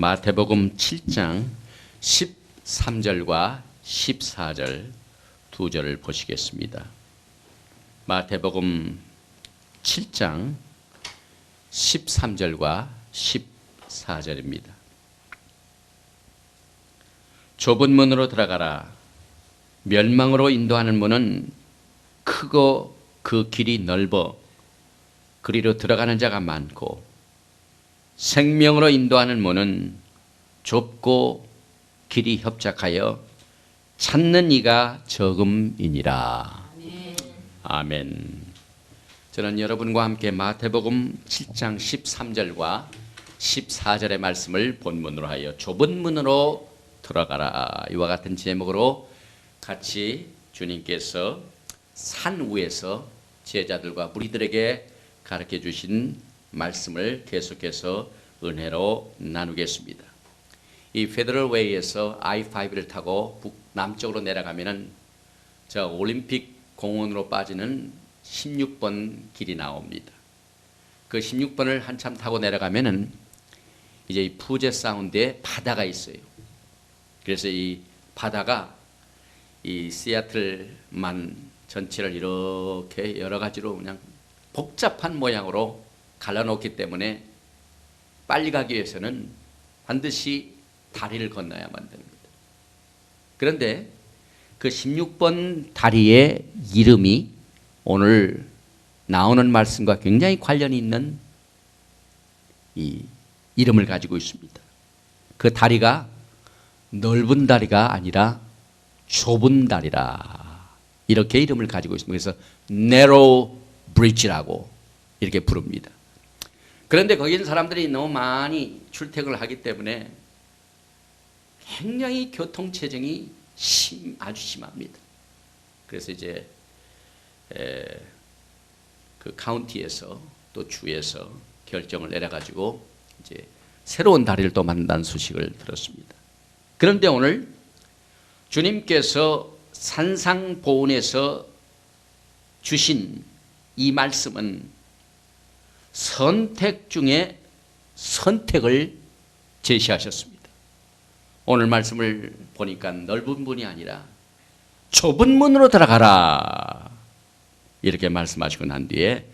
마태복음 7장 13절과 14절 두 절을 보시겠습니다. 마태복음 7장 13절과 14절입니다. 좁은 문으로 들어가라. 멸망으로 인도하는 문은 크고 그 길이 넓어 그리로 들어가는 자가 많고, 생명으로 인도하는 문은 좁고 길이 협착하여 찾는 이가 적음이니라. 아멘. 저는 여러분과 함께 마태복음 7장 13절과 14절의 말씀을 본문으로 하여 좁은 문으로 들어가라, 이와 같은 제목으로 같이 주님께서 산 위에서 제자들과 무리들에게 가르쳐 주신 말씀을 계속해서 은혜로 나누겠습니다. 이 페더럴 웨이에서 I-5를 타고 북남쪽으로 내려가면은 저 올림픽 공원으로 빠지는 16번 길이 나옵니다. 그 16번을 한참 타고 내려가면은 이제 이 푸젯 사운드에 바다가 있어요. 그래서 이 바다가 이 시애틀만 전체를 이렇게 여러 가지로 그냥 복잡한 모양으로 갈라놓기 때문에 빨리 가기 위해서는 반드시 다리를 건너야만 됩니다. 그런데 그 16번 다리의 이름이 오늘 나오는 말씀과 굉장히 관련이 있는 이 이름을 가지고 있습니다. 그 다리가 넓은 다리가 아니라 좁은 다리라, 이렇게 이름을 가지고 있습니다. 그래서 narrow bridge라고 이렇게 부릅니다. 그런데 거기는 사람들이 너무 많이 출퇴근을 하기 때문에 굉장히 교통체증이 아주 심합니다. 그래서 이제 그 카운티에서 또 주에서 결정을 내려가지고 이제 새로운 다리를 또 만든다는 소식을 들었습니다. 그런데 오늘 주님께서 산상보훈에서 주신 이 말씀은 선택 중에 선택을 제시하셨습니다. 오늘 말씀을 보니까 넓은 문이 아니라 좁은 문으로 들어가라, 이렇게 말씀하시고 난 뒤에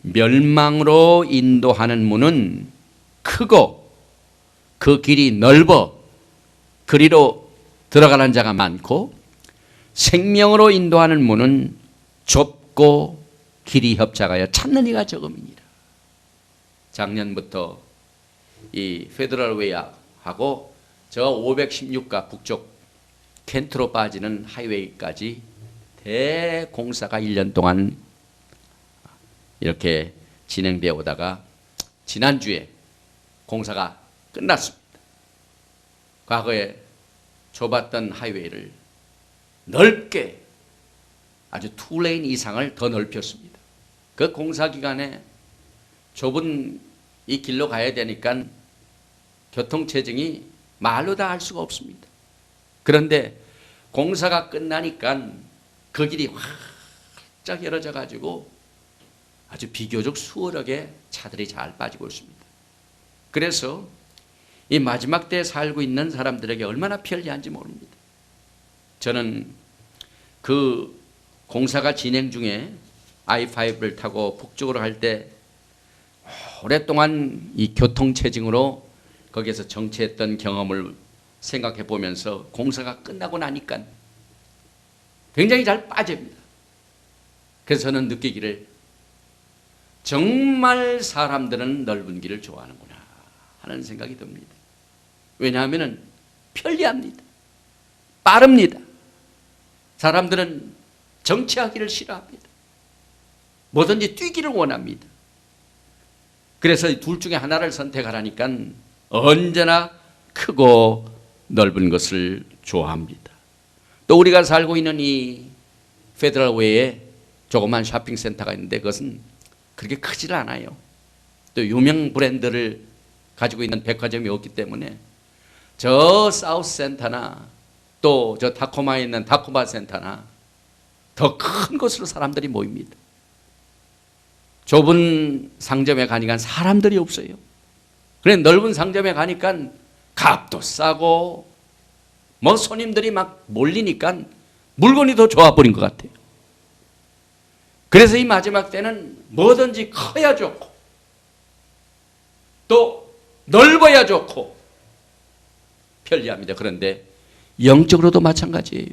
멸망으로 인도하는 문은 크고 그 길이 넓어 그리로 들어가는 자가 많고, 생명으로 인도하는 문은 좁고 길이 협착하여 찾는 이가 적음이니라. 작년부터 이 페더럴 웨이하고 저 516가 북쪽 켄트로 빠지는 하이웨이까지 대공사가 1년 동안 이렇게 진행되어 오다가 지난주에 공사가 끝났습니다. 과거에 좁았던 하이웨이를 넓게 아주 2레인 이상을 더 넓혔습니다. 그 공사 기간에 좁은 이 길로 가야 되니까 교통체증이 말로 다 할 수가 없습니다. 그런데 공사가 끝나니까 그 길이 활짝 열어져 가지고 아주 비교적 수월하게 차들이 잘 빠지고 있습니다. 그래서 이 마지막 때에 살고 있는 사람들에게 얼마나 편리한지 모릅니다. 저는 그 공사가 진행 중에 I-5를 타고 북쪽으로 갈 때 오랫동안 이 교통체증으로 거기에서 정체했던 경험을 생각해 보면서 공사가 끝나고 나니까 굉장히 잘 빠집니다. 그래서 저는 느끼기를 정말 사람들은 넓은 길을 좋아하는구나 하는 생각이 듭니다. 왜냐하면 편리합니다. 빠릅니다. 사람들은 정체하기를 싫어합니다. 뭐든지 뛰기를 원합니다. 그래서 둘 중에 하나를 선택하라니까 언제나 크고 넓은 것을 좋아합니다. 또 우리가 살고 있는 이 페더럴 웨이에 조그만 쇼핑센터가 있는데 그것은 그렇게 크질 않아요. 또 유명 브랜드를 가지고 있는 백화점이 없기 때문에 저 사우스 센터나 또 저 타코마에 있는 타코마 센터나 더 큰 곳으로 사람들이 모입니다. 좁은 상점에 가니까 사람들이 없어요. 그래 넓은 상점에 가니까 값도 싸고 뭐 손님들이 막 몰리니까 물건이 더 좋아버린 것 같아요. 그래서 이 마지막 때는 뭐든지 커야 좋고 또 넓어야 좋고 편리합니다. 그런데 영적으로도 마찬가지예요.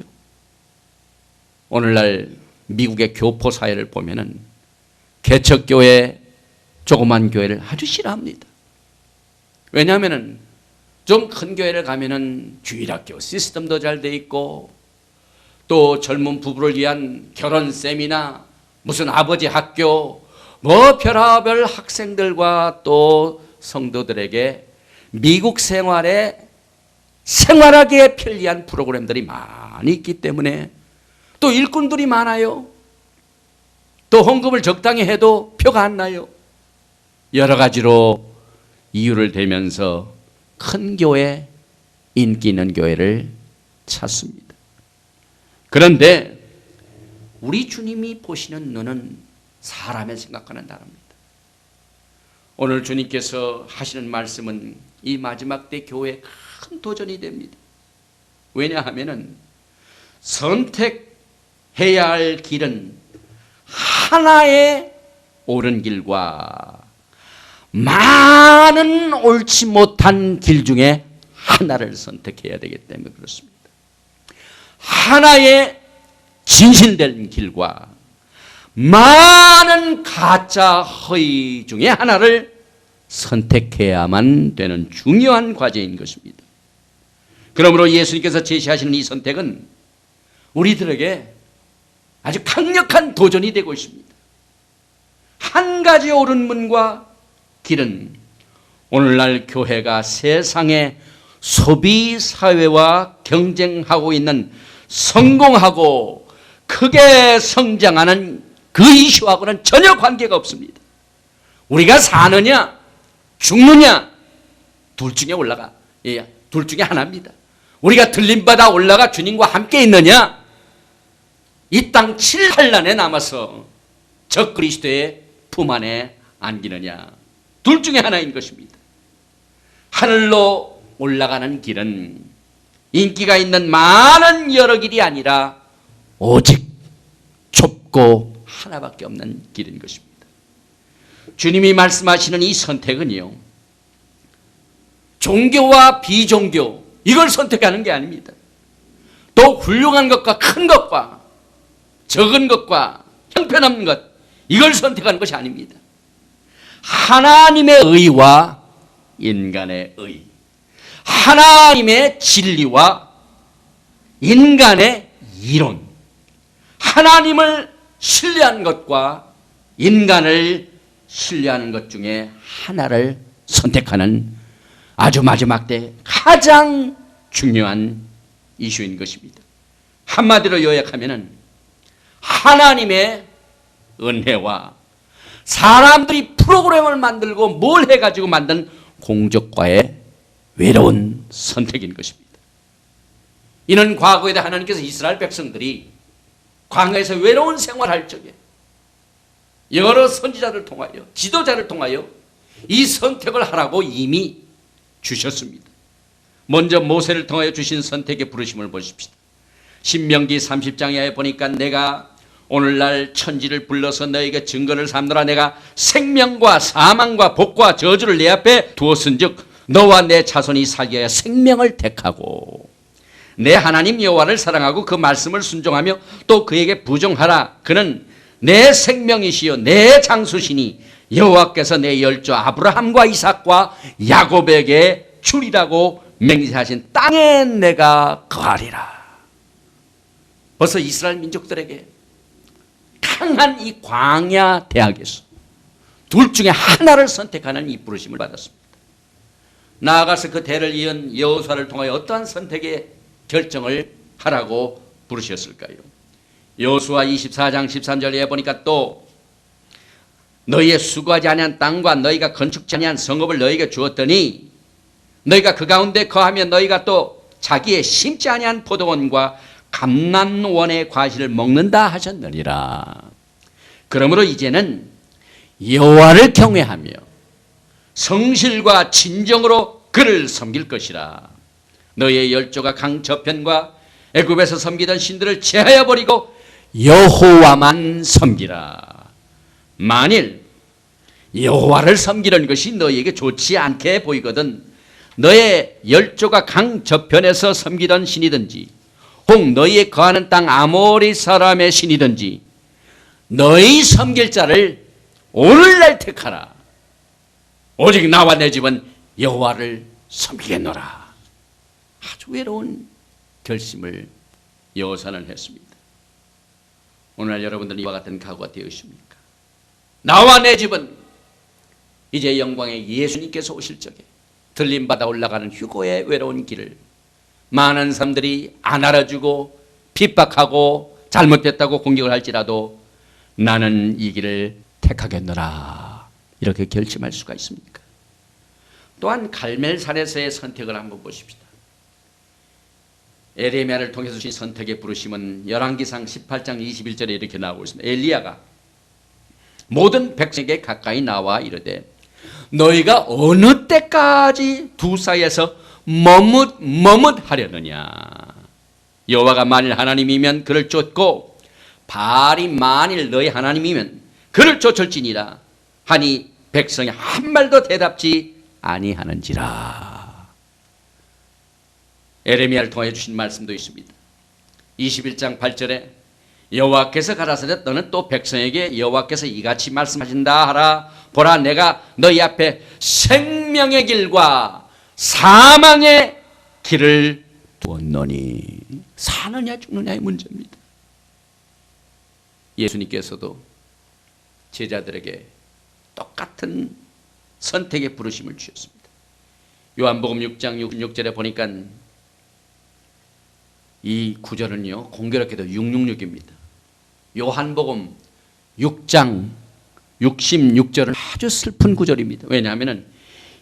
오늘날 미국의 교포 사회를 보면은 개척교회, 조그만 교회를 아주 싫어합니다. 왜냐하면은 좀 큰 교회를 가면은 주일학교 시스템도 잘 돼 있고 또 젊은 부부를 위한 결혼 세미나 무슨 아버지 학교 뭐 별하별 학생들과 또 성도들에게 미국 생활에 생활하기에 편리한 프로그램들이 많이 있기 때문에 또 일꾼들이 많아요. 또 헌금을 적당히 해도 표가 안 나요. 여러 가지로 이유를 대면서 큰 교회, 인기 있는 교회를 찾습니다. 그런데 우리 주님이 보시는 눈은 사람의 생각과는 다릅니다. 오늘 주님께서 하시는 말씀은 이 마지막 때 교회에 큰 도전이 됩니다. 왜냐하면은 선택해야 할 길은 하나의 옳은 길과 많은 옳지 못한 길 중에 하나를 선택해야 되기 때문에 그렇습니다. 하나의 진실된 길과 많은 가짜 허위 중에 하나를 선택해야만 되는 중요한 과제인 것입니다. 그러므로 예수님께서 제시하시는 이 선택은 우리들에게 아주 강력한 도전이 되고 있습니다. 한 가지 옳은 문과 길은 오늘날 교회가 세상의 소비 사회와 경쟁하고 있는 성공하고 크게 성장하는 그 이슈하고는 전혀 관계가 없습니다. 우리가 사느냐 죽느냐 둘 중에 올라가 둘 중에 하나입니다. 우리가 들림받아 올라가 주님과 함께 있느냐 이 땅 7한란에 남아서 적그리스도의 품 안에 안기느냐 둘 중에 하나인 것입니다. 하늘로 올라가는 길은 인기가 있는 많은 여러 길이 아니라 오직 좁고 하나밖에 없는 길인 것입니다. 주님이 말씀하시는 이 선택은요, 종교와 비종교 이걸 선택하는 게 아닙니다. 또 훌륭한 것과 큰 것과 적은 것과 형편없는 것 이걸 선택하는 것이 아닙니다. 하나님의 의와 인간의 의, 하나님의 진리와 인간의 이론, 하나님을 신뢰하는 것과 인간을 신뢰하는 것 중에 하나를 선택하는 아주 마지막 때 가장 중요한 이슈인 것입니다. 한마디로 요약하면은 하나님의 은혜와 사람들이 프로그램을 만들고 뭘 해가지고 만든 공적과의 외로운 선택인 것입니다. 이는 과거에 하나님께서 이스라엘 백성들이 광야에서 외로운 생활할 적에 여러 선지자를 통하여 지도자를 통하여 이 선택을 하라고 이미 주셨습니다. 먼저 모세를 통하여 주신 선택의 부르심을 보십시다. 신명기 30장에 보니까 내가 오늘날 천지를 불러서 너에게 증거를 삼노라. 내가 생명과 사망과 복과 저주를 내 앞에 두었은즉 너와 내 자손이 살기 위하여 생명을 택하고 내 하나님 여호와를 사랑하고 그 말씀을 순종하며 또 그에게 부정하라. 그는 내 생명이시요 내 장수시니 여호와께서 내 열조 아브라함과 이삭과 야곱에게 주리라고 맹세하신 땅에 내가 거하리라. 벌써 이스라엘 민족들에게 강한 이 광야 대학에서 둘 중에 하나를 선택하는 이 부르심을 받았습니다. 나아가서 그 대를 이은 여호수아를 통하여 어떠한 선택의 결정을 하라고 부르셨을까요? 여호수아 24장 13절에 보니까 또 너희의 수고하지 아니한 땅과 너희가 건축지 아니한 성읍을 너희에게 주었더니 너희가 그 가운데 거하며 너희가 또 자기의 심지 아니한 포도원과 감람원의 과실을 먹는다 하셨느니라. 그러므로 이제는 여호와를 경외하며 성실과 진정으로 그를 섬길 것이라. 너의 열조가 강 저편과 애굽에서 섬기던 신들을 제하여 버리고 여호와만 섬기라. 만일 여호와를 섬기는 것이 너에게 좋지 않게 보이거든 너의 열조가 강 저편에서 섬기던 신이든지 혹 너희의 거하는 땅 아모리 사람의 신이든지 너희 섬길 자를 오늘날 택하라. 오직 나와 내 집은 여호와를 섬기겠노라. 아주 외로운 결심을 여호사는 했습니다. 오늘날 여러분들은 이와 같은 각오가 되었습니까? 나와 내 집은 이제 영광의 예수님께서 오실 적에 들림받아 올라가는 휴거의 외로운 길을 많은 사람들이 안 알아주고 핍박하고 잘못됐다고 공격을 할지라도 나는 이 길을 택하겠노라. 이렇게 결심할 수가 있습니까? 또한 갈멜산에서의 선택을 한번 보십시다. 에레미야를 통해서 주신 선택의 부르심은 열왕기상 18장 21절에 이렇게 나오고 있습니다. 엘리야가 모든 백성에게 가까이 나와 이르되 너희가 어느 때까지 두 사이에서 머뭇하려느냐. 여호와가 만일 하나님이면 그를 쫓고 바알이 만일 너희 하나님이면 그를 쫓을지니라 하니 백성이 한 말도 대답지 아니하는지라. 에레미야를 통해 주신 말씀도 있습니다. 21장 8절에 여호와께서 가라사대 너는 또 백성에게 여호와께서 이같이 말씀하신다 하라. 보라 내가 너희 앞에 생명의 길과 사망의 길을 두었노니. 사느냐 죽느냐의 문제입니다. 예수님께서도 제자들에게 똑같은 선택의 부르심을 주셨습니다. 요한복음 6장 66절에 보니까 이 구절은요 공교롭게도 666입니다. 요한복음 6장 66절은 아주 슬픈 구절입니다. 왜냐하면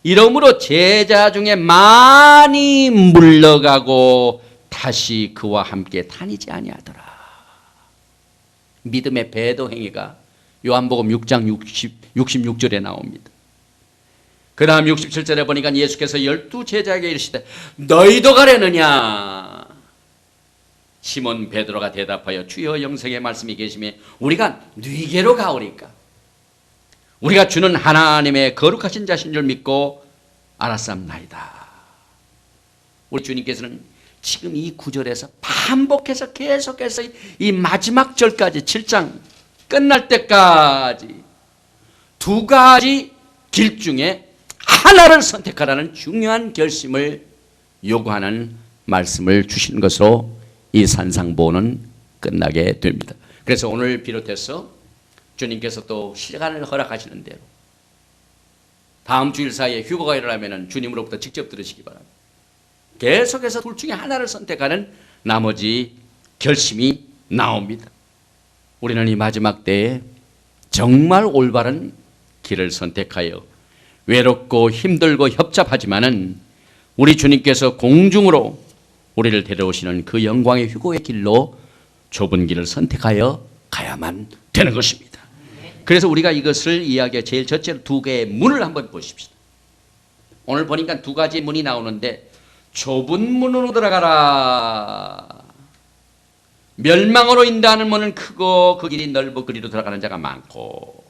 이러므로 제자 중에 많이 물러가고 다시 그와 함께 다니지 아니하더라. 믿음의 배도 행위가 요한복음 6장 66절에 나옵니다. 그 다음 67절에 보니까 예수께서 12 제자에게 이르시되 너희도 가려느냐. 시몬 베드로가 대답하여 주여 영생의 말씀이 계시매 우리가 네게로 가오리까. 우리가 주는 하나님의 거룩하신 자신 줄 믿고 알았사옵나이다. 우리 주님께서는 지금 이 구절에서 반복해서 계속해서 이 마지막 절까지 7장 끝날 때까지 두 가지 길 중에 하나를 선택하라는 중요한 결심을 요구하는 말씀을 주신 것으로 이 산상보는 끝나게 됩니다. 그래서 오늘 비롯해서 주님께서 또 시간을 허락하시는 대로 다음 주일 사이에 휴거가 일어나면 주님으로부터 직접 들으시기 바랍니다. 계속해서 둘 중에 하나를 선택하는 나머지 결심이 나옵니다. 우리는 이 마지막 때에 정말 올바른 길을 선택하여 외롭고 힘들고 협잡하지만은 우리 주님께서 공중으로 우리를 데려오시는 그 영광의 휴거의 길로 좁은 길을 선택하여 가야만 되는 것입니다. 그래서 우리가 이것을 이야기해 제일 첫째로 두 개의 문을 한번 보십시다. 오늘 보니까 두 가지 문이 나오는데 좁은 문으로 들어가라. 멸망으로 인도하는 문은 크고 그 길이 넓고 그리로 들어가는 자가 많고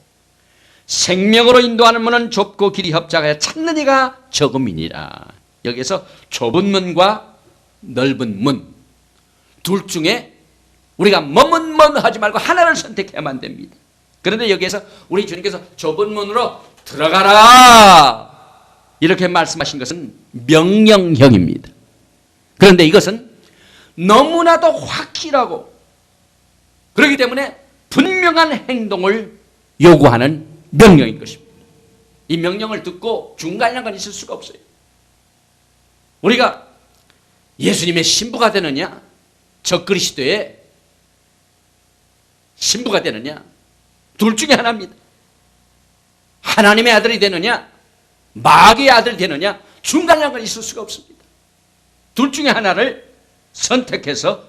생명으로 인도하는 문은 좁고 길이 협착하여 찾는 이가 적음이니라. 여기서 좁은 문과 넓은 문 둘 중에 우리가 머뭇하지 말고 하나를 선택해야만 됩니다. 그런데 여기에서 우리 주님께서 좁은 문으로 들어가라 이렇게 말씀하신 것은 명령형입니다. 그런데 이것은 너무나도 확실하고 그렇기 때문에 분명한 행동을 요구하는 명령인 것입니다. 이 명령을 듣고 중간이라는 건 있을 수가 없어요. 우리가 예수님의 신부가 되느냐 적그리스도의 신부가 되느냐 둘 중에 하나입니다. 하나님의 아들이 되느냐 마귀의 아들이 되느냐 중간이라는 건 있을 수가 없습니다. 둘 중에 하나를 선택해서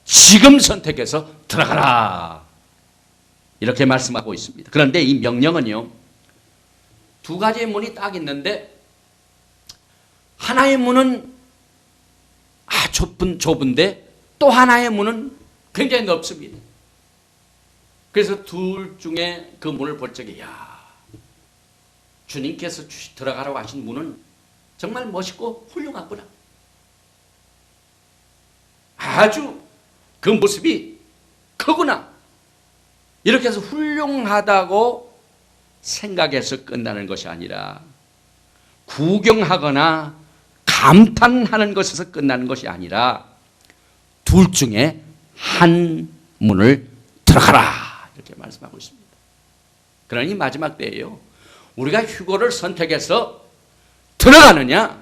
지금 선택해서 들어가라 이렇게 말씀하고 있습니다. 그런데 이 명령은요 두 가지의 문이 딱 있는데 하나의 문은 좁은데 또 하나의 문은 굉장히 넓습니다. 그래서 둘 중에 그 문을 볼 적에 주님께서 들어가라고 하신 문은 정말 멋있고 훌륭하구나. 아주 그 모습이 크구나. 이렇게 해서 훌륭하다고 생각해서 끝나는 것이 아니라 구경하거나 감탄하는 것에서 끝나는 것이 아니라 둘 중에 한 문을 들어가라 이렇게 말씀하고 있습니다. 그러니 마지막 때예요. 우리가 휴거를 선택해서 들어가느냐,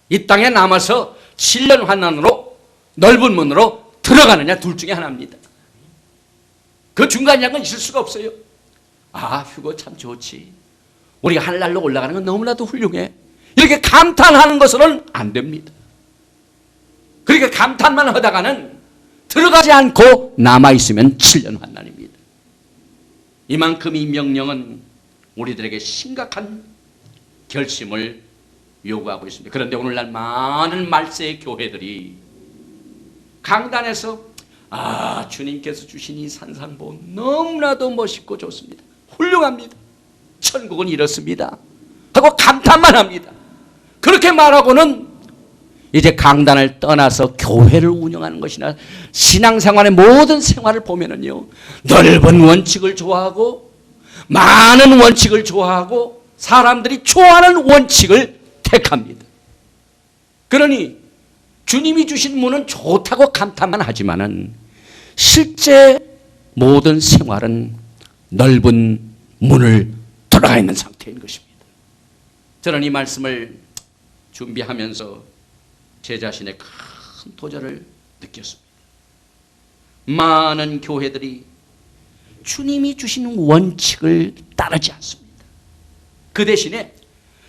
이 땅에 남아서 7년 환난으로 넓은 문으로 들어가느냐, 둘 중에 하나입니다. 그 중간 양은 있을 수가 없어요. 휴거 참 좋지, 우리가 하늘날로 올라가는 건 너무나도 훌륭해, 이렇게 감탄하는 것으로는 안 됩니다. 그렇게 감탄만 하다가는 들어가지 않고 남아있으면 7년 환난입니다. 이만큼 이 명령은 우리들에게 심각한 결심을 요구하고 있습니다. 그런데 오늘날 많은 말세의 교회들이 강단에서 주님께서 주신 이 산상보 너무나도 멋있고 좋습니다, 훌륭합니다, 천국은 이렇습니다 하고 감탄만 합니다. 그렇게 말하고는 이제 강단을 떠나서 교회를 운영하는 것이나 신앙생활의 모든 생활을 보면은요, 넓은 원칙을 좋아하고 많은 원칙을 좋아하고 사람들이 좋아하는 원칙을 택합니다. 그러니 주님이 주신 문은 좋다고 감탄만 하지만은 실제 모든 생활은 넓은 문을 들어가 있는 상태인 것입니다. 저는 이 말씀을 준비하면서 제 자신의 큰 도전을 느꼈습니다. 많은 교회들이 주님이 주신 원칙을 따르지 않습니다. 그 대신에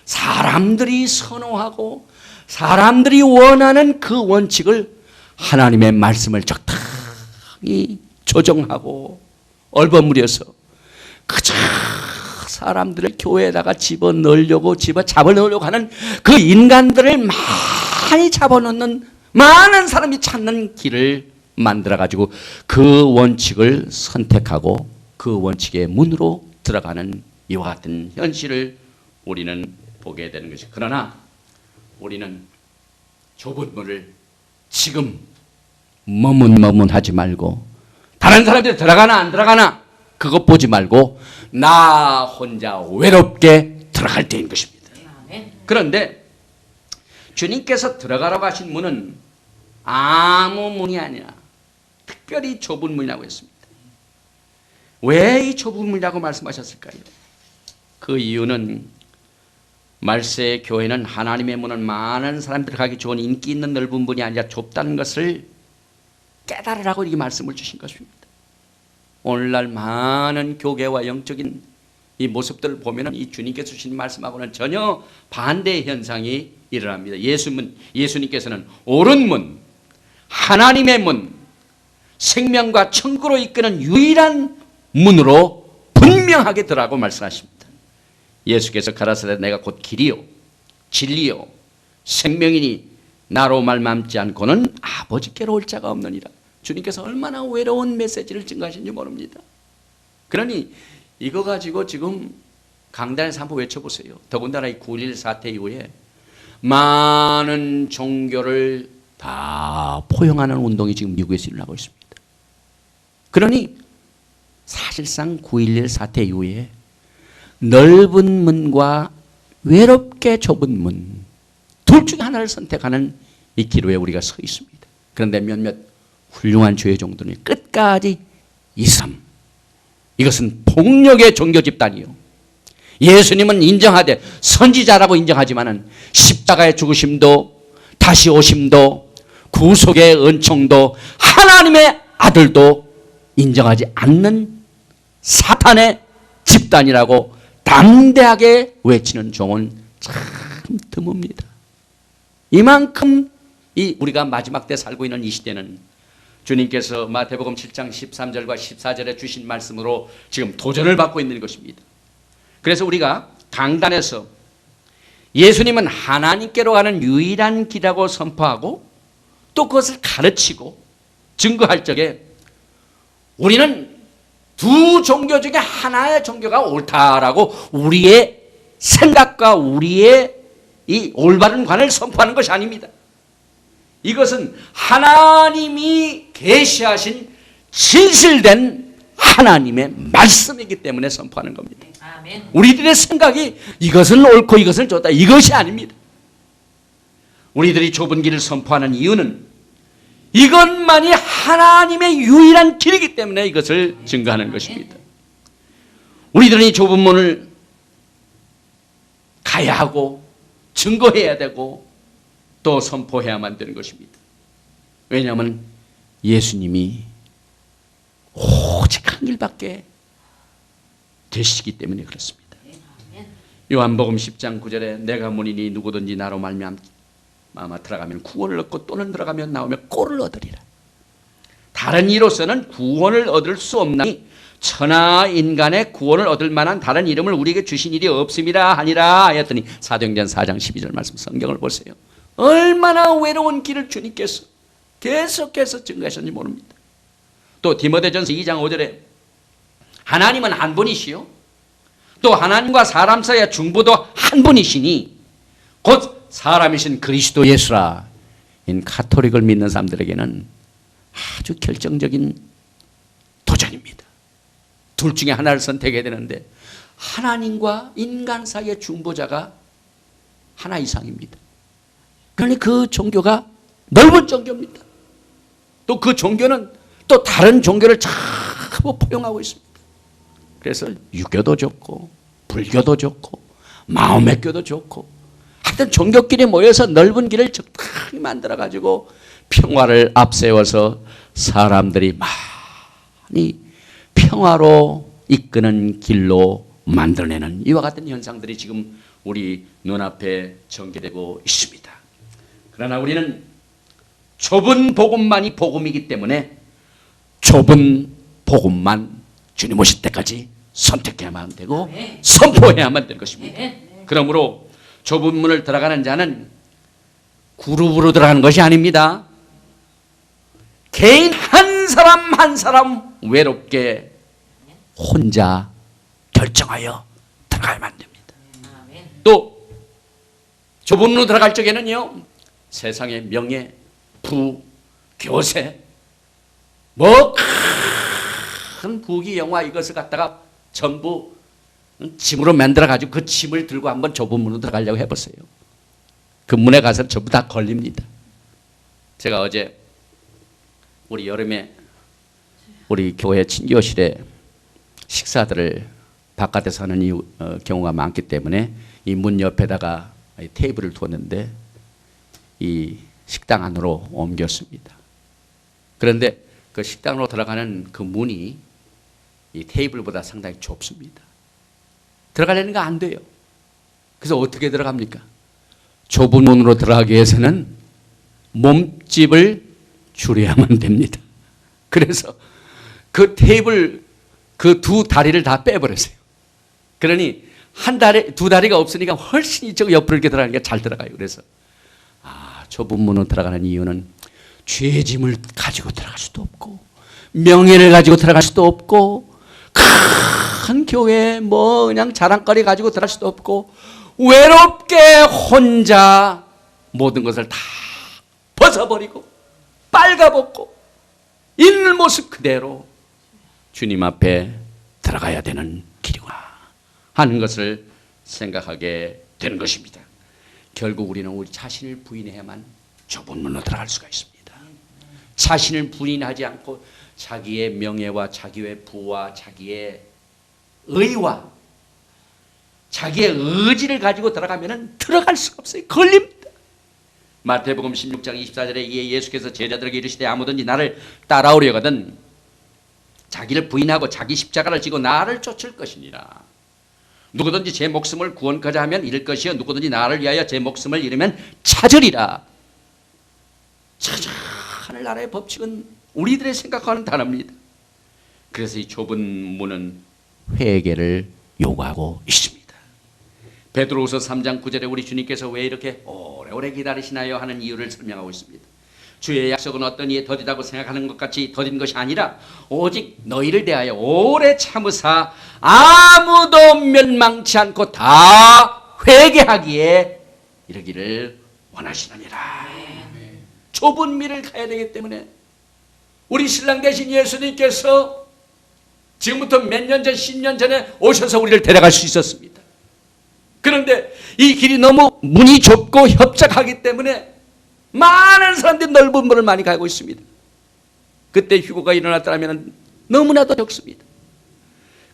사람들이 선호하고 사람들이 원하는 그 원칙을 하나님의 말씀을 적당히 조정하고 얼버무려서 그저 사람들을 교회에다가 집어넣으려고 하는 그 인간들을 많이 잡아놓는, 많은 사람이 찾는 길을 만들어가지고 그 원칙을 선택하고 그 원칙의 문으로 들어가는 이와 같은 현실을 우리는 보게 되는 것이, 그러나 우리는 좁은 문을 지금 머문하지 말고 다른 사람들이 들어가나 안 들어가나 그것 보지 말고 나 혼자 외롭게 들어갈 때인 것입니다. 그런데 주님께서 들어가라고 하신 문은 아무 문이 아니라 특별히 좁은 문이라고 했습니다. 왜 이 좁은 문이라고 말씀하셨을까요? 그 이유는 말세의 교회는 하나님의 문은 많은 사람들이 가기 좋은 인기 있는 넓은 문이 아니라 좁다는 것을 깨달으라고 이 말씀을 주신 것입니다. 오늘날 많은 교계와 영적인 이 모습들을 보면 이 주님께서 주신 말씀하고는 전혀 반대의 현상이 일어납니다. 예수님께서는 옳은 문, 하나님의 문, 생명과 천국으로 이끄는 유일한 문으로 분명하게 들어가고 말씀하십니다. 예수께서 가라사대 내가 곧 길이요 진리요 생명이니 나로 말미암지 않고는 아버지께로 올 자가 없느니라. 주님께서 얼마나 외로운 메시지를 증거하시는지 모릅니다. 그러니 이거 가지고 지금 강단에서 한번 외쳐보세요. 더군다나 이 9.11 사태 이후에 많은 종교를 다 포용하는 운동이 지금 미국에서 일어나고 있습니다. 그러니 사실상 9.11 사태 이후에 넓은 문과 외롭게 좁은 문, 둘 중에 하나를 선택하는 이 기로에 우리가 서 있습니다. 그런데 몇몇 훌륭한 주의 종들은 끝까지 이슬람, 이것은 폭력의 종교 집단이요, 예수님은 인정하되 선지자라고 인정하지만은 십자가의 죽으심도 다시 오심도 구속의 은총도 하나님의 아들도 인정하지 않는 사탄의 집단이라고 담대하게 외치는 종은 참 드뭅니다. 이만큼 우리가 마지막 때 살고 있는 이 시대는 주님께서 마태복음 7장 13절과 14절에 주신 말씀으로 지금 도전을 받고 있는 것입니다. 그래서 우리가 강단에서 예수님은 하나님께로 가는 유일한 길이라고 선포하고 또 그것을 가르치고 증거할 적에 우리는 두 종교 중에 하나의 종교가 옳다라고 우리의 생각과 우리의 이 올바른 관을 선포하는 것이 아닙니다. 이것은 하나님이 계시하신 진실된 하나님의 말씀이기 때문에 선포하는 겁니다. 아멘. 우리들의 생각이 이것은 옳고 이것은 좋다 이것이 아닙니다. 우리들이 좁은 길을 선포하는 이유는 이것만이 하나님의 유일한 길이기 때문에 이것을 증거하는 것입니다. 우리들은 이 좁은 문을 가야 하고 증거해야 되고 또 선포해야만 되는 것입니다. 왜냐하면 예수님이 오직 한 길밖에 되시기 때문에 그렇습니다. 요한복음 10장 9절에 내가 문이니 누구든지 나로 말미암아 들어가면 구원을 얻고 또는 들어가면 나오면 꼴을 얻으리라. 다른 이로서는 구원을 얻을 수 없나니 천하 인간의 구원을 얻을 만한 다른 이름을 우리에게 주신 일이 없음이라 하니라 하였더니 사도행전 4장 12절 말씀 성경을 보세요. 얼마나 외로운 길을 주님께서 계속해서 증거하셨는지 모릅니다. 또 디모데전서 2장 5절에 하나님은 한 분이시요 또 하나님과 사람 사이의 중보도 한 분이시니 곧 사람이신 그리스도 예수라. 인 카톨릭을 믿는 사람들에게는 아주 결정적인 도전입니다. 둘 중에 하나를 선택해야 되는데 하나님과 인간 사이의 중보자가 하나 이상입니다. 그러니 그 종교가 넓은 종교입니다. 또 그 종교는 또 다른 종교를 전부 포용하고 있습니다. 그래서 유교도 좋고 불교도 좋고 마호메 교도 좋고 하여튼 종교끼리 모여서 넓은 길을 적당히 만들어가지고 평화를 앞세워서 사람들이 많이 평화로 이끄는 길로 만들어내는 이와 같은 현상들이 지금 우리 눈앞에 전개되고 있습니다. 그러나 우리는 좁은 복음만이 복음이기 때문에 좁은 복음만 주님 오실 때까지 선택해야만 되고 선포해야만 될 것입니다. 그러므로 좁은 문을 들어가는 자는 그룹으로 들어가는 것이 아닙니다. 개인 한 사람 한 사람 외롭게 혼자 결정하여 들어가야만 됩니다. 또 좁은 문으로 들어갈 적에는요 세상의 명예, 부, 교세 뭐 큰 부귀 영화 이것을 갖다가 전부 짐으로 만들어가지고 그 짐을 들고 한번 좁은 문으로 들어가려고 해보세요. 그 문에 가서 전부 다 걸립니다. 제가 어제 우리 여름에 우리 교회 친교실에 식사들을 바깥에서 하는 경우가 많기 때문에 이 문 옆에다가 테이블을 두었는데 이 식당 안으로 옮겼습니다. 그런데 그 식당으로 들어가는 그 문이 이 테이블보다 상당히 좁습니다. 들어가려니까 안 돼요. 그래서 어떻게 들어갑니까? 좁은 문으로 들어가기 위해서는 몸집을 줄여야만 됩니다. 그래서 그 테이블 그 두 다리를 다 빼버렸어요. 그러니 한 다리, 두 다리가 없으니까 훨씬 이쪽 옆으로 이렇게 들어가는 게 잘 들어가요. 그래서 좁은 문으로 들어가는 이유는 죄의 짐을 가지고 들어갈 수도 없고 명예를 가지고 들어갈 수도 없고 큰 교회 뭐 그냥 자랑거리 가지고 들어갈 수도 없고 외롭게 혼자 모든 것을 다 벗어버리고 빨가벗고 있는 모습 그대로 주님 앞에 들어가야 되는 길이구나 하는 것을 생각하게 되는 것입니다. 결국 우리는 우리 자신을 부인해야만 좁은 문으로 들어갈 수가 있습니다. 자신을 부인하지 않고 자기의 명예와 자기의 부와 자기의 의와 자기의 의지를 가지고 들어가면 들어갈 수가 없어요. 걸립니다. 마태복음 16장 24절에 이에 예수께서 제자들에게 이르시되 아무든지 나를 따라오려거든 자기를 부인하고 자기 십자가를 지고 나를 쫓을 것이니라. 누구든지 제 목숨을 구원하자 하면 잃을 것이요 누구든지 나를 위하여 제 목숨을 잃으면 찾으리라. 찾아 하늘나라의 법칙은 우리들의 생각하는 단어입니다. 그래서 이 좁은 문은 회개를 요구하고 있습니다. 베드로후서 3장 9절에 우리 주님께서 왜 이렇게 오래오래 기다리시나요 하는 이유를 설명하고 있습니다. 주의 약속은 어떤 이에 더디다고 생각하는 것 같이 더딘 것이 아니라 오직 너희를 대하여 오래 참으사 아무도 멸망치 않고 다 회개하기에 이르기를 원하시느니라. 좁은 미를 가야 되기 때문에 우리 신랑 되신 예수님께서 지금부터 몇 년 전, 10년 전에 오셔서 우리를 데려갈 수 있었습니다. 그런데 이 길이 너무 문이 좁고 협착하기 때문에 많은 사람들이 넓은 문을 많이 가고 있습니다. 그때 휴거가 일어났다면 너무나도 적습니다.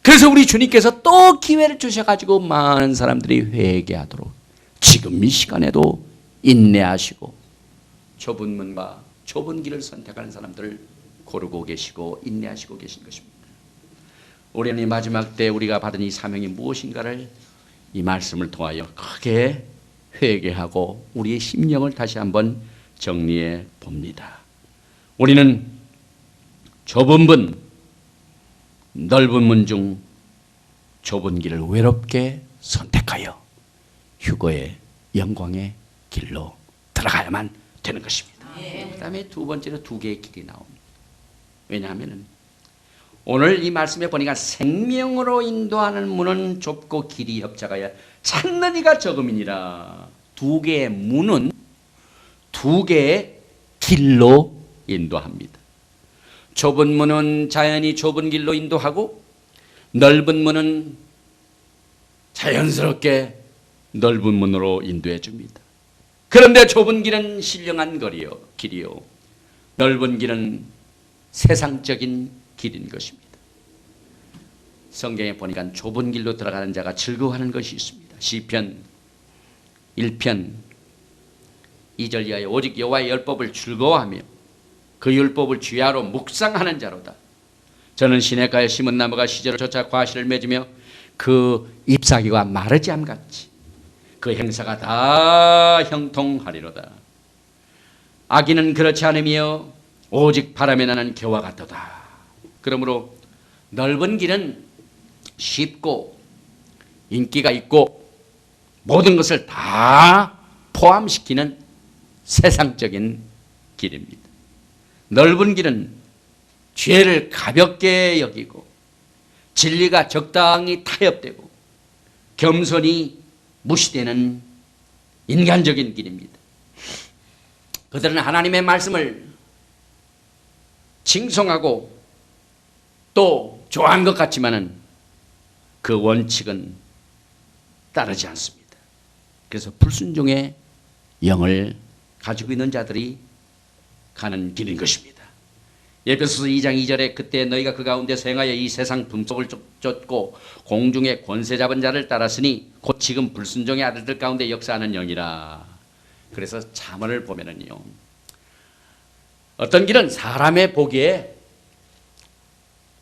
그래서 우리 주님께서 또 기회를 주셔가지고 많은 사람들이 회개하도록 지금 이 시간에도 인내하시고 좁은 문과 좁은 길을 선택하는 사람들을 고르고 계시고 인내하시고 계신 것입니다. 우리는 이 마지막 때 우리가 받은 이 사명이 무엇인가를 이 말씀을 통하여 크게 회개하고 우리의 심령을 다시 한번 정리해 봅니다. 우리는 좁은 문, 넓은 문 중 좁은 길을 외롭게 선택하여 휴거의 영광의 길로 들어가야만 되는 것입니다. 그 다음에 두 번째로 두 개의 길이 나옵니다. 왜냐하면 오늘 이 말씀에 보니까 생명으로 인도하는 문은 좁고 길이 협착하여 찾는 이가 적음이니라. 두 개의 문은 두 개의 길로 인도합니다. 좁은 문은 자연히 좁은 길로 인도하고 넓은 문은 자연스럽게 넓은 문으로 인도해 줍니다. 그런데 좁은 길은 신령한 길이요. 넓은 길은 세상적인 길인 것입니다. 성경에 보니까 좁은 길로 들어가는 자가 즐거워하는 것이 있습니다. 시편 1편 2절 이하에 오직 여호와의 율법을 즐거워하며 그 율법을 주야로 묵상하는 자로다. 저는 시냇가에 심은 나무가 시절을 쫓아 과실을 맺으며 그 잎사귀가 마르지 않같이 그 행사가 다 형통하리로다. 악인은 그렇지 않으며 오직 바람에 나는 겨와 같도다. 그러므로 넓은 길은 쉽고 인기가 있고 모든 것을 다 포함시키는 세상적인 길입니다. 넓은 길은 죄를 가볍게 여기고 진리가 적당히 타협되고 겸손이 무시되는 인간적인 길입니다. 그들은 하나님의 말씀을 칭송하고 또 좋아하는 것 같지만은 그 원칙은 따르지 않습니다. 그래서 불순종의 영을 가지고 있는 자들이 가는 길인 것입니다. 에베소서 2장 2절에 그때 너희가 그 가운데서 행하여 이 세상 분속을 쫓고 공중의 권세 잡은 자를 따랐으니 곧 지금 불순종의 아들들 가운데 역사하는 영이라. 그래서 잠언을 보면은요, 어떤 길은 사람의 보기에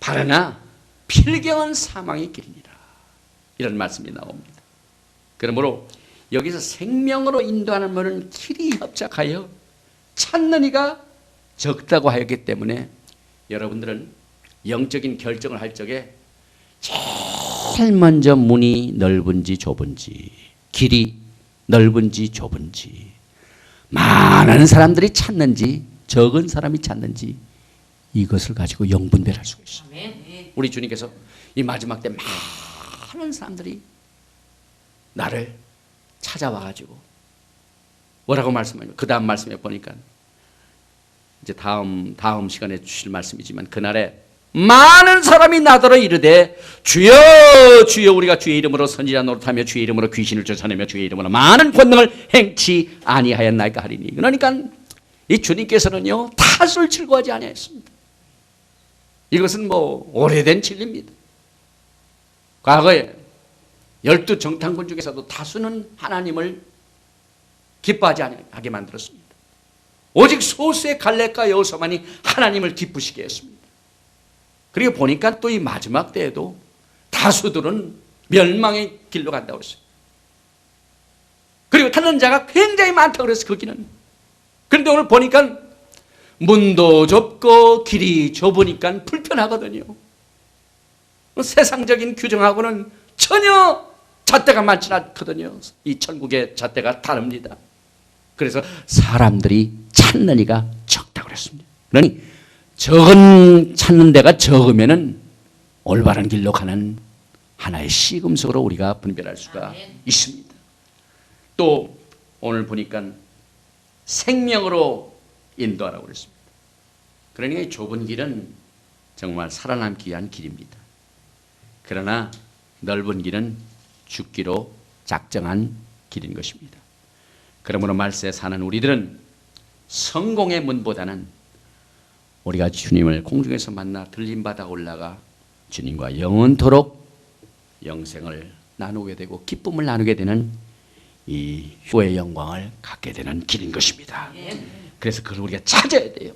바르나 필경한 사망의 길이니라. 이런 말씀이 나옵니다. 그러므로 여기서 생명으로 인도하는 문은 길이 협착하여 찾는 이가 적다고 하였기 때문에 여러분들은 영적인 결정을 할 적에 제일 먼저 문이 넓은지 좁은지, 길이 넓은지 좁은지, 많은 사람들이 찾는지 적은 사람이 찾는지 이것을 가지고 영분별할 수가 있습니다. 우리 주님께서 이 마지막 때 많은 사람들이 나를 찾아와가지고 뭐라고 말씀하냐면, 그 다음 말씀에 보니까 이제 다음 시간에 주실 말씀이지만, 그날에 많은 사람이 나더러 이르되 주여 주여 우리가 주의 이름으로 선지자 노릇하며 주의 이름으로 귀신을 쫓아내며 주의 이름으로 많은 권능을 행치 아니하였나이까 하리니. 그러니까 이 주님께서는요 탓을 즐거워하지 아니하였습니다. 이것은 뭐 오래된 진리입니다. 과거에 12정탐꾼 중에서도 다수는 하나님을 기뻐하지 아니하게 만들었습니다. 오직 소수의 갈렙과 여호수아만이 하나님을 기쁘시게 했습니다. 그리고 보니까 또 이 마지막 때에도 다수들은 멸망의 길로 간다고 그랬어요. 그리고 찾는 자가 굉장히 많다고 그랬어요. 거기는. 그런데 오늘 보니까 문도 좁고 길이 좁으니까 불편하거든요. 세상적인 규정하고는 전혀 잣대가 많지 않거든요. 이 천국의 잣대가 다릅니다. 그래서 사람들이 찾는 이가 적다고 그랬습니다. 그러니 적은 찾는 데가 적으면은 올바른 길로 가는 하나의 시금석으로 우리가 분별할 수가 있습니다. 또 오늘 보니까 생명으로 인도하라고 그랬습니다. 그러니까 이 좁은 길은 정말 살아남기 위한 길입니다. 그러나 넓은 길은 죽기로 작정한 길인 것입니다. 그러므로 말세에 사는 우리들은 성공의 문보다는 우리가 주님을 공중에서 만나 들림받아 올라가 주님과 영원토록 영생을 나누게 되고 기쁨을 나누게 되는 이 후의 영광을 갖게 되는 길인 것입니다. 그래서 그걸 우리가 찾아야 돼요.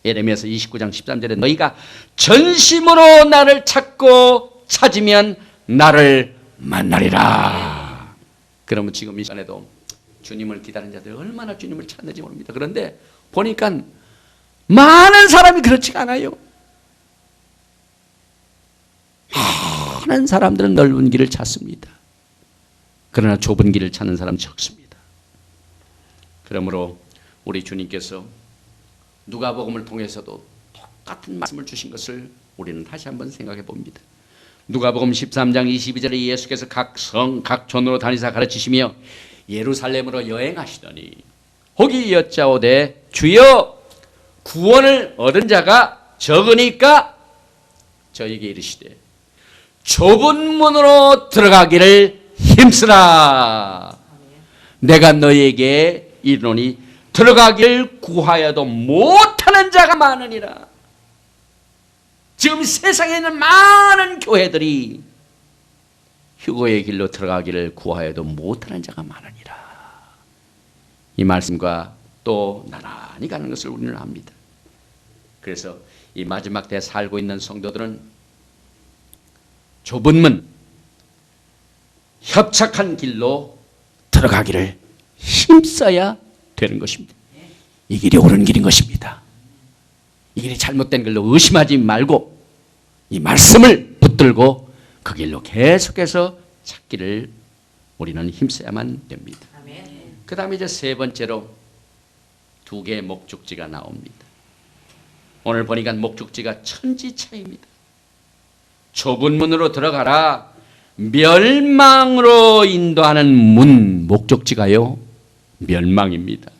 예레미야서 29장 13절에 너희가 전심으로 나를 찾고 찾으면 나를 만나리라. 그러면 지금 이 시간에도 주님을 기다리는 자들이 얼마나 주님을 찾는지 모릅니다. 그런데 보니까 많은 사람이 그렇지가 않아요. 많은 사람들은 넓은 길을 찾습니다. 그러나 좁은 길을 찾는 사람은 적습니다. 그러므로 우리 주님께서 누가복음을 통해서도 똑같은 말씀을 주신 것을 우리는 다시 한번 생각해 봅니다. 누가복음 13장 22절에 예수께서 각 성, 각 촌으로 다니사 가르치시며 예루살렘으로 여행하시더니 혹이 여짜오되 주여 구원을 얻은 자가 적으니까 저에게 이르시되 좁은 문으로 들어가기를 힘쓰라. 내가 너에게 이르노니 들어가기를 구하여도 못하는 자가 많으니라. 지금 세상에 있는 많은 교회들이 휴거의 길로 들어가기를 구하여도 못하는 자가 많으니라. 이 말씀과 또 나란히 가는 것을 우리는 압니다. 그래서 이 마지막 때에 살고 있는 성도들은 좁은 문, 협착한 길로 들어가기를 힘써야 되는 것입니다. 이 길이 옳은 길인 것입니다. 이 길이 잘못된 길로 의심하지 말고 이 말씀을 붙들고 그 길로 계속해서 찾기를 우리는 힘써야만 됩니다. 그 다음에 이제 세 번째로 두 개의 목적지가 나옵니다. 오늘 보니까 목적지가 천지차이입니다. 좁은 문으로 들어가라. 멸망으로 인도하는 문, 목적지가요 멸망입니다.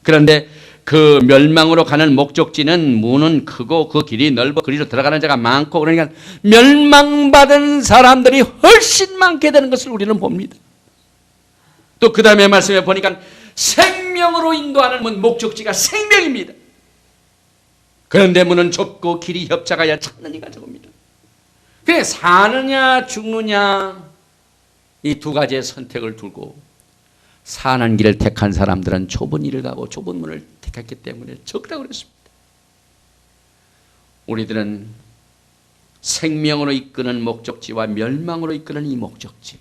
그런데 그 멸망으로 가는 목적지는 문은 크고 그 길이 넓어 그리로 들어가는 자가 많고 그러니까 멸망받은 사람들이 훨씬 많게 되는 것을 우리는 봅니다. 또 그 다음에 말씀에 보니까 생명으로 인도하는 문, 목적지가 생명입니다. 그런데 문은 좁고 길이 협착하여 찾는 이가 적습니다. 그래 사느냐 죽느냐 이 두 가지의 선택을 두고 사는 길을 택한 사람들은 좁은 길을 가고 좁은 문을 택했기 때문에 적다고 그랬습니다. 우리들은 생명으로 이끄는 목적지와 멸망으로 이끄는 이 목적지